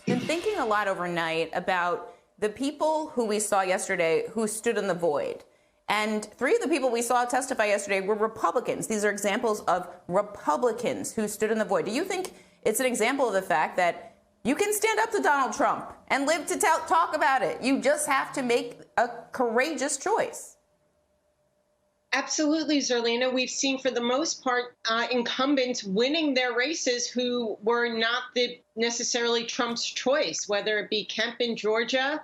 been thinking a lot overnight about the people who we saw yesterday who stood in the void. And three of the people we saw testify yesterday were Republicans. These are examples of Republicans who stood in the void. Do you think it's an example of the fact that you can stand up to Donald Trump and live to talk about it? You just have to make a courageous choice. Absolutely, Zerlina. We've seen, for the most part, incumbents winning their races who were not necessarily Trump's choice, whether it be Kemp in Georgia.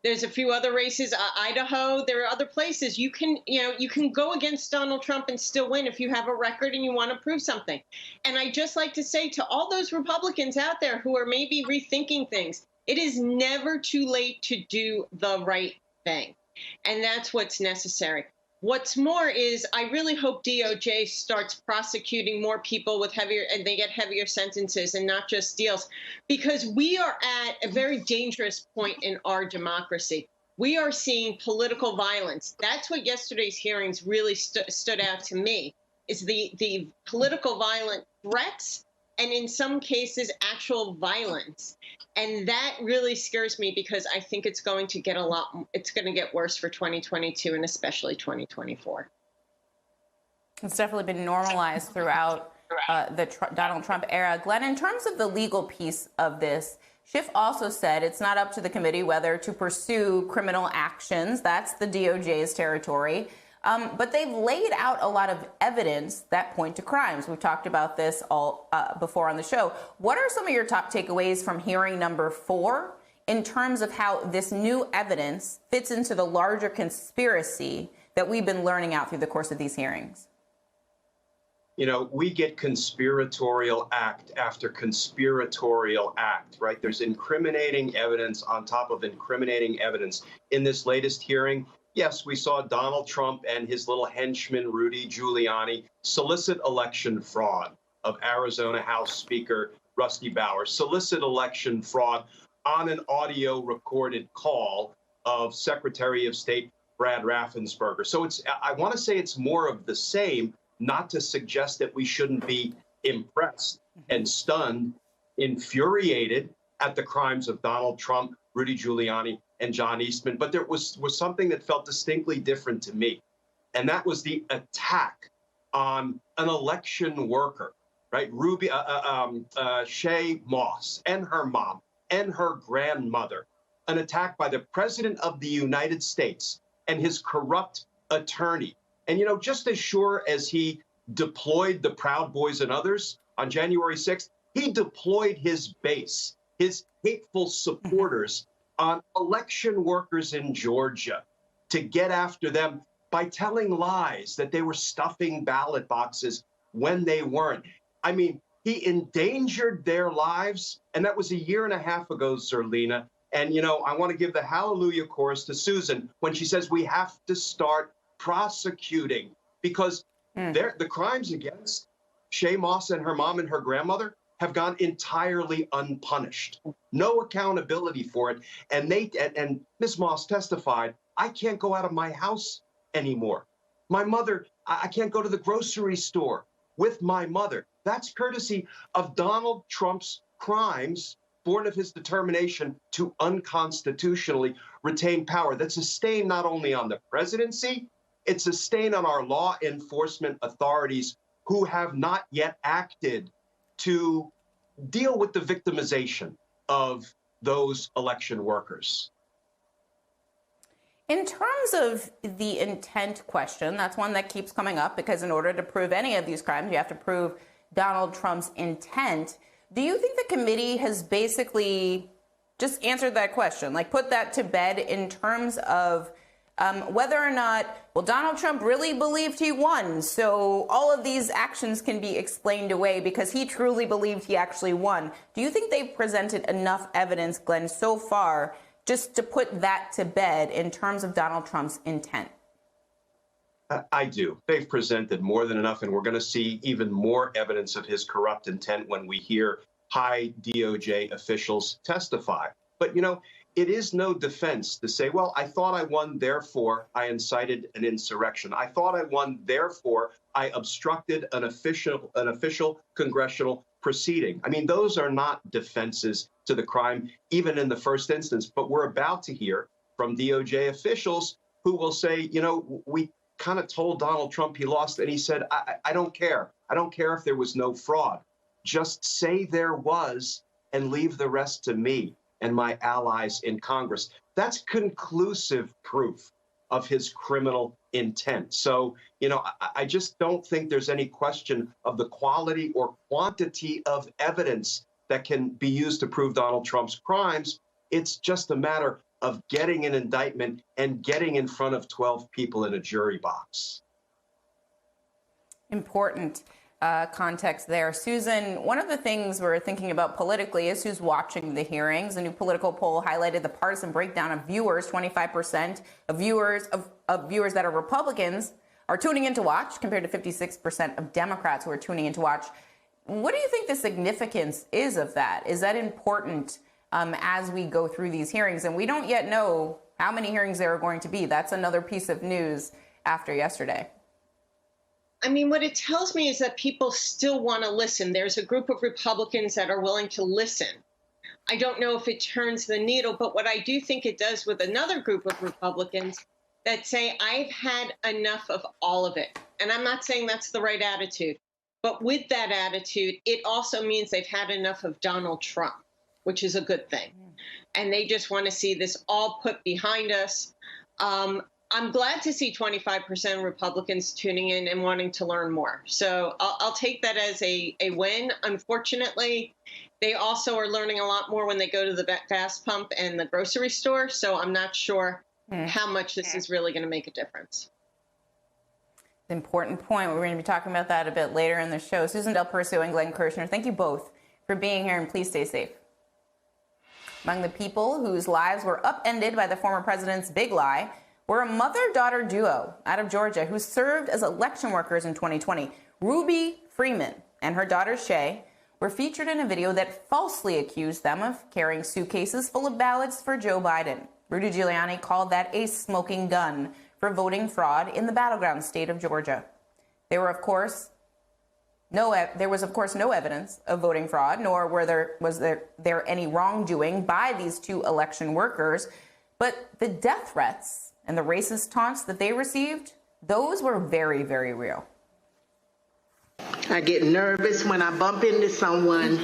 There's a few other races, Idaho. There are other places you can go against Donald Trump and still win if you have a record and you want to prove something. And I just like to say to all those Republicans out there who are maybe rethinking things, it is never too late to do the right thing. And that's what's necessary. What's more is I really hope DOJ starts prosecuting more people with and they get heavier sentences and not just deals, because we are at a very dangerous point in our democracy. We are seeing political violence. That's what yesterday's hearings really stood out to me, is the political violent threats and in some cases actual violence. And that really scares me because I think it's going to get worse for 2022 and especially 2024. It's definitely been normalized throughout the Donald Trump era. Glenn, in terms of the legal piece of this, Schiff also said it's not up to the committee whether to pursue criminal actions. That's the DOJ's territory. But they've laid out a lot of evidence that point to crimes. We've talked about this all before on the show. What are some of your top takeaways from hearing number 4 in terms of how this new evidence fits into the larger conspiracy that we've been learning out through the course of these hearings? You know, we get conspiratorial act after conspiratorial act, right? There's incriminating evidence on top of incriminating evidence. In this latest hearing, yes, we saw Donald Trump and his little henchman, Rudy Giuliani, solicit election fraud of Arizona House Speaker Rusty Bowers, solicit election fraud on an audio recorded call of Secretary of State Brad Raffensperger. So I want to say it's more of the same, not to suggest that we shouldn't be impressed and stunned, infuriated at the crimes of Donald Trump, Rudy Giuliani, and John Eastman. But there was something that felt distinctly different to me, and that was the attack on an election worker, right? Shaye Moss and her mom and her grandmother, an attack by the President of the United States and his corrupt attorney. And, you know, just as sure as he deployed the Proud Boys and others on January 6th, he deployed his base, his hateful supporters on election workers in Georgia to get after them by telling lies that they were stuffing ballot boxes when they weren't. I mean, he endangered their lives, and that was a year and a half ago, Zerlina. And, you know, I want to give the hallelujah chorus to Susan when she says we have to start prosecuting, because the crimes against Shaye Moss and her mom and her grandmother have gone entirely unpunished. No accountability for it. And Ms. Moss testified, I can't go out of my house anymore. My mother, I can't go to the grocery store with my mother. That's courtesy of Donald Trump's crimes, born of his determination to unconstitutionally retain power. That's a stain not only on the presidency, it's a stain on our law enforcement authorities who have not yet acted to deal with the victimization of those election workers. In terms of the intent question, that's one that keeps coming up, because in order to prove any of these crimes, you have to prove Donald Trump's intent. Do you think the committee has basically just answered that question, like put that to bed in terms of whether or not, well, Donald Trump really believed he won, so all of these actions can be explained away because he truly believed he actually won? Do you think they've presented enough evidence, Glenn, so far just to put that to bed in terms of Donald Trump's intent? I do. They've presented more than enough, and we're going to see even more evidence of his corrupt intent when we hear high DOJ officials testify. But, you know, it is no defense to say, well, I thought I won, therefore I incited an insurrection. I thought I won, therefore I obstructed an official congressional proceeding. I mean, those are not defenses to the crime, even in the first instance. But we're about to hear from DOJ officials who will say, you know, we kind of told Donald Trump he lost, and he said, I don't care. I don't care if there was no fraud. Just say there was and leave the rest to me and my allies in Congress. That's conclusive proof of his criminal intent. So, you know, I just don't think there's any question of the quality or quantity of evidence that can be used to prove Donald Trump's crimes. It's just a matter of getting an indictment and getting in front of 12 people in a jury box. Important context there. Susan, one of the things we're thinking about politically is who's watching the hearings. A new political poll highlighted the partisan breakdown of viewers. 25% of viewers that are Republicans are tuning in to watch, compared to 56% of Democrats who are tuning in to watch. What do you think the significance is of that? Is that important as we go through these hearings? And we don't yet know how many hearings there are going to be. That's another piece of news after yesterday. I mean, what it tells me is that people still want to listen. There's a group of Republicans that are willing to listen. I don't know if it turns the needle, but what I do think it does with another group of Republicans that say, I've had enough of all of it. And I'm not saying that's the right attitude, but with that attitude, it also means they've had enough of Donald Trump, which is a good thing. And they just want to see this all put behind us. I'm glad to see 25% of Republicans tuning in and wanting to learn more. So I'll take that as a win. Unfortunately, they also are learning a lot more when they go to the gas pump and the grocery store. So I'm not sure how much this is really going to make a difference. Important point. We're going to be talking about that a bit later in the show. Susan Del Percio and Glenn Kirshner, thank you both for being here, and please stay safe. Among the people whose lives were upended by the former president's big lie were a mother-daughter duo out of Georgia who served as election workers in 2020. Ruby Freeman and her daughter Shay were featured in a video that falsely accused them of carrying suitcases full of ballots for Joe Biden. Rudy Giuliani called that a smoking gun for voting fraud in the battleground state of Georgia. There was, of course, no evidence of voting fraud, nor was there any wrongdoing by these two election workers. But the death threats and the racist taunts that they received, those were very, very real. I get nervous when I bump into someone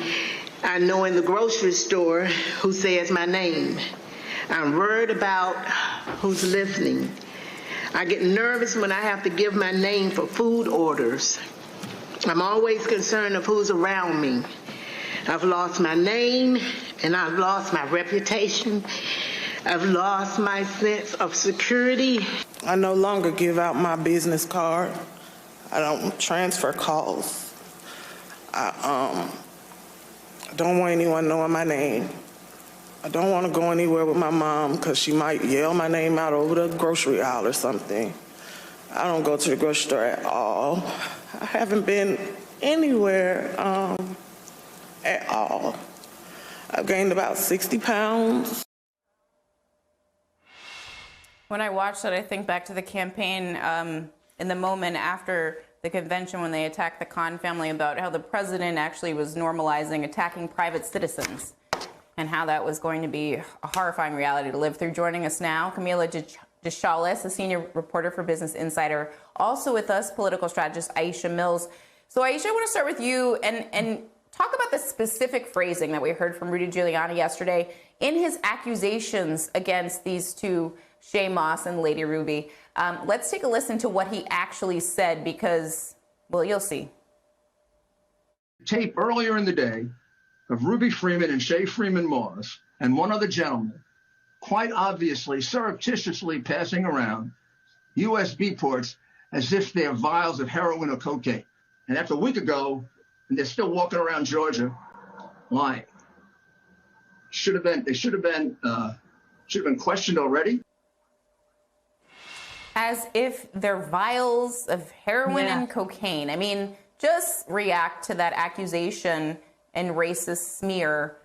I know in the grocery store who says my name. I'm worried about who's listening. I get nervous when I have to give my name for food orders. I'm always concerned of who's around me. I've lost my name and I've lost my reputation. I've lost my sense of security. I no longer give out my business card. I don't transfer calls. I don't want anyone knowing my name. I don't want to go anywhere with my mom because she might yell my name out over the grocery aisle or something. I don't go to the grocery store at all. I haven't been anywhere at all. I've gained about 60 pounds. When I watch that, I think back to the campaign in the moment after the convention when they attacked the Khan family about how the president actually was normalizing attacking private citizens and how that was going to be a horrifying reality to live through. Joining us now, Camila Deschalis, a senior reporter for Business Insider. Also with us, political strategist Aisha Mills. So Aisha, I want to start with you and talk about the specific phrasing that we heard from Rudy Giuliani yesterday in his accusations against these two, Shay Moss and Lady Ruby. Let's take a listen to what he actually said because, well, you'll see. Tape earlier in the day of Ruby Freeman and Shay Freeman Moss and one other gentleman quite obviously surreptitiously passing around USB ports as if they're vials of heroin or cocaine. And after a week ago, and they're still walking around Georgia lying. They should have been questioned already. As if they're vials of heroin and cocaine. I mean, just react to that accusation and racist smear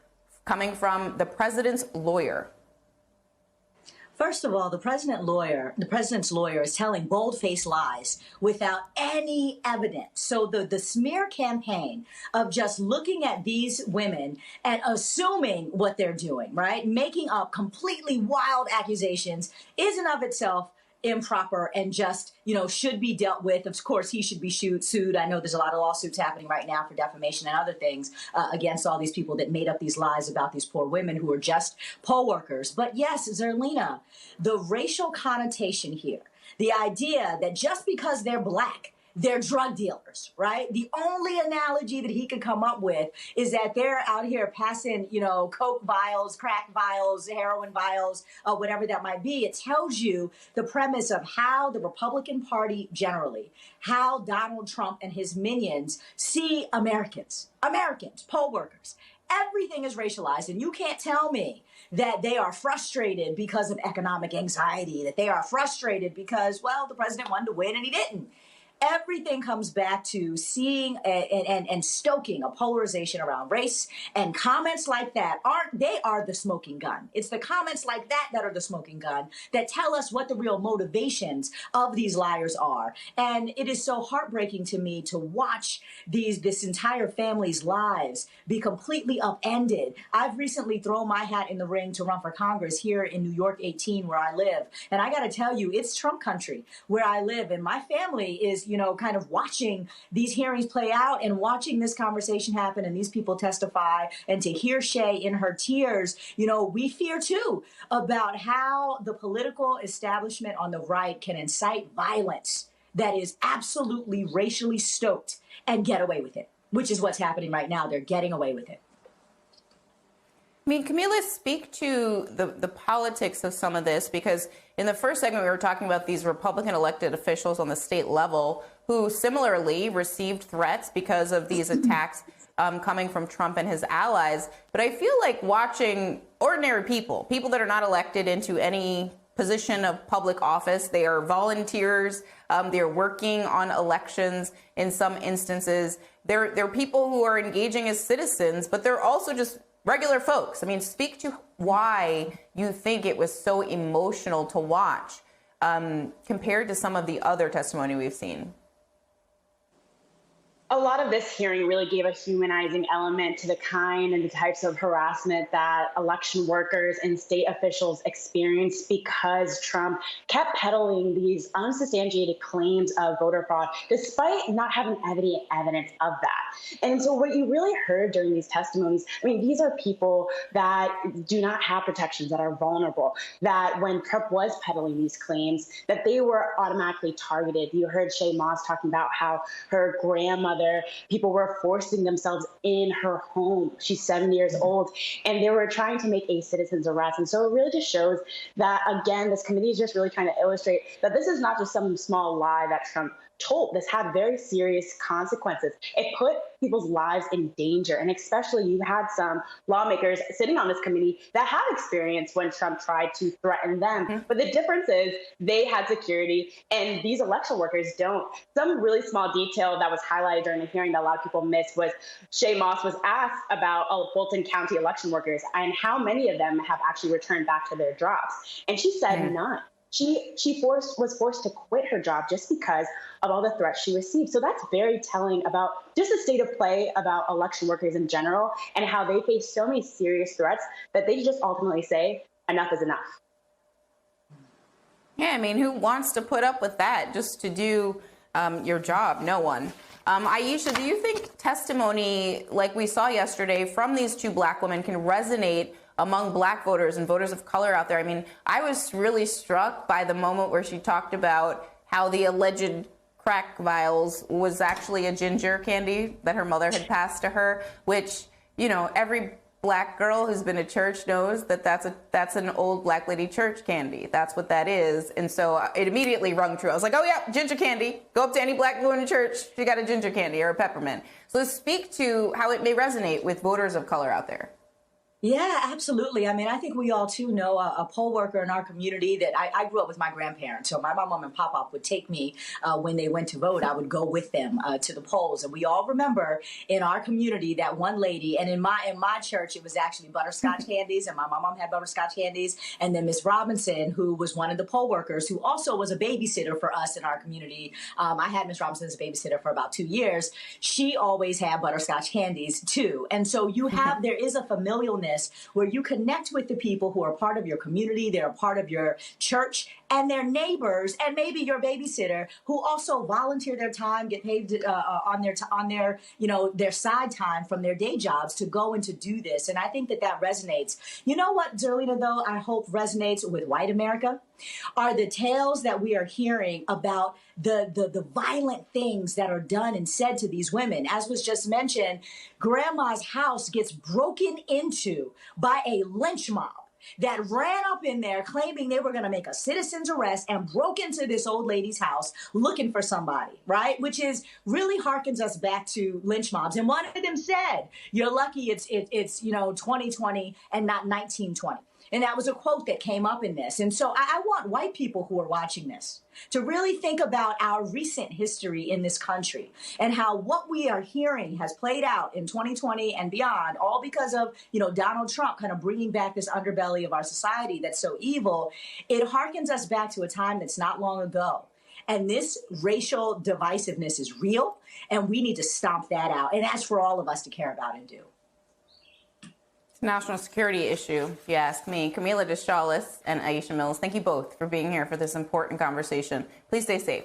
coming from the president's lawyer. First of all, the president's lawyer is telling bold-faced lies without any evidence. So the smear campaign of just looking at these women and assuming what they're doing, right? Making up completely wild accusations is in of itself improper and just, should be dealt with. Of course, he should be sued. I know there's a lot of lawsuits happening right now for defamation and other things against all these people that made up these lies about these poor women who are just poll workers. But yes, Zerlina, the racial connotation here, the idea that just because they're black, they're drug dealers, right? The only analogy that he could come up with is that they're out here passing, coke vials, crack vials, heroin vials, whatever that might be. It tells you the premise of how the Republican Party generally, how Donald Trump and his minions see Americans, poll workers. Everything is racialized, and you can't tell me that they are frustrated because of economic anxiety, that they are frustrated because, well, the president wanted to win and he didn't. Everything comes back to seeing and stoking a polarization around race, and comments like that are the smoking gun. It's the comments like that are the smoking gun that tell us what the real motivations of these liars are. And it is so heartbreaking to me to watch this entire family's lives be completely upended. I've recently thrown my hat in the ring to run for Congress here in New York 18, where I live. And I got to tell you, it's Trump country where I live, and my family is kind of watching these hearings play out and watching this conversation happen and these people testify, and to hear Shay in her tears, we fear too about how the political establishment on the right can incite violence that is absolutely racially stoked and get away with it, which is what's happening right now. They're getting away with it. Camila, speak to the politics of some of this, because in the first segment, we were talking about these Republican elected officials on the state level who similarly received threats because of these attacks coming from Trump and his allies. But I feel like watching ordinary people that are not elected into any position of public office, they are volunteers, they're working on elections in some instances. They're people who are engaging as citizens, but they're also just regular folks. I mean, speak to why you think it was so emotional to watch compared to some of the other testimony we've seen. A lot of this hearing really gave a humanizing element to the kind and the types of harassment that election workers and state officials experienced because Trump kept peddling these unsubstantiated claims of voter fraud, despite not having evidence of that. And so what you really heard during these testimonies, these are people that do not have protections, that are vulnerable, that when Trump was peddling these claims, that they were automatically targeted. You heard Shay Moss talking about how her grandmother, people were forcing themselves in her home. She's 70 years old, and they were trying to make a citizen's arrest. And so it really just shows that, again, this committee is just really trying to illustrate that this is not just some small lie that Trump told. This had very serious consequences. It put people's lives in danger. And especially you had some lawmakers sitting on this committee that had experience when Trump tried to threaten them. Mm-hmm. But the difference is they had security and these election workers don't. Some really small detail that was highlighted during the hearing that a lot of people missed was Shay Moss was asked about Fulton County election workers and how many of them have actually returned back to their jobs. And she said none. She was forced to quit her job just because of all the threats she received. So that's very telling about just the state of play about election workers in general and how they face so many serious threats that they just ultimately say enough is enough. Yeah, who wants to put up with that just to do your job? No one. Aisha, do you think testimony like we saw yesterday from these two black women can resonate among black voters and voters of color out there? I was really struck by the moment where she talked about how the alleged crack vials was actually a ginger candy that her mother had passed to her, which, every black girl who's been to church knows that that's an old black lady church candy. That's what that is. And so it immediately rung true. I was like, oh yeah, ginger candy. Go up to any black woman in church, she got a ginger candy or a peppermint. So speak to how it may resonate with voters of color out there. Yeah, absolutely. I mean, I think we all too know a poll worker in our community that I grew up with my grandparents. So my mom and pop would take me when they went to vote. I would go with them to the polls, and we all remember in our community that one lady. And in my church, it was actually butterscotch candies, and my mom had butterscotch candies. And then Miss Robinson, who was one of the poll workers, who also was a babysitter for us in our community. I had Miss Robinson as a babysitter for about 2 years. She always had butterscotch candies too, and so you have there is a familialness where you connect with the people who are part of your community, they're a part of your church, and their neighbors, and maybe your babysitter, who also volunteer their time, get paid on their their side time from their day jobs to go and to do this. And I think that resonates. You know what, Zerlina, though, I hope resonates with white America are the tales that we are hearing about the violent things that are done and said to these women. As was just mentioned, grandma's house gets broken into by a lynch mob that ran up in there claiming they were going to make a citizen's arrest and broke into this old lady's house looking for somebody, right? Which is really harkens us back to lynch mobs. And one of them said, "You're lucky it's 2020 and not 1920." And that was a quote that came up in this. And so I want white people who are watching this to really think about our recent history in this country and how what we are hearing has played out in 2020 and beyond, all because of, Donald Trump kind of bringing back this underbelly of our society that's so evil. It harkens us back to a time that's not long ago. And this racial divisiveness is real, and we need to stomp that out. And that's for all of us to care about and do. National security issue, if you ask me. Camila Deschalis and Aisha Mills, thank you both for being here for this important conversation. Please stay safe.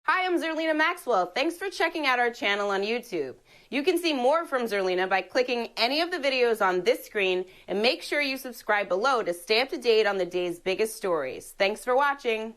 Hi, I'm Zerlina Maxwell. Thanks for checking out our channel on YouTube. You can see more from Zerlina by clicking any of the videos on this screen, and make sure you subscribe below to stay up to date on the day's biggest stories. Thanks for watching.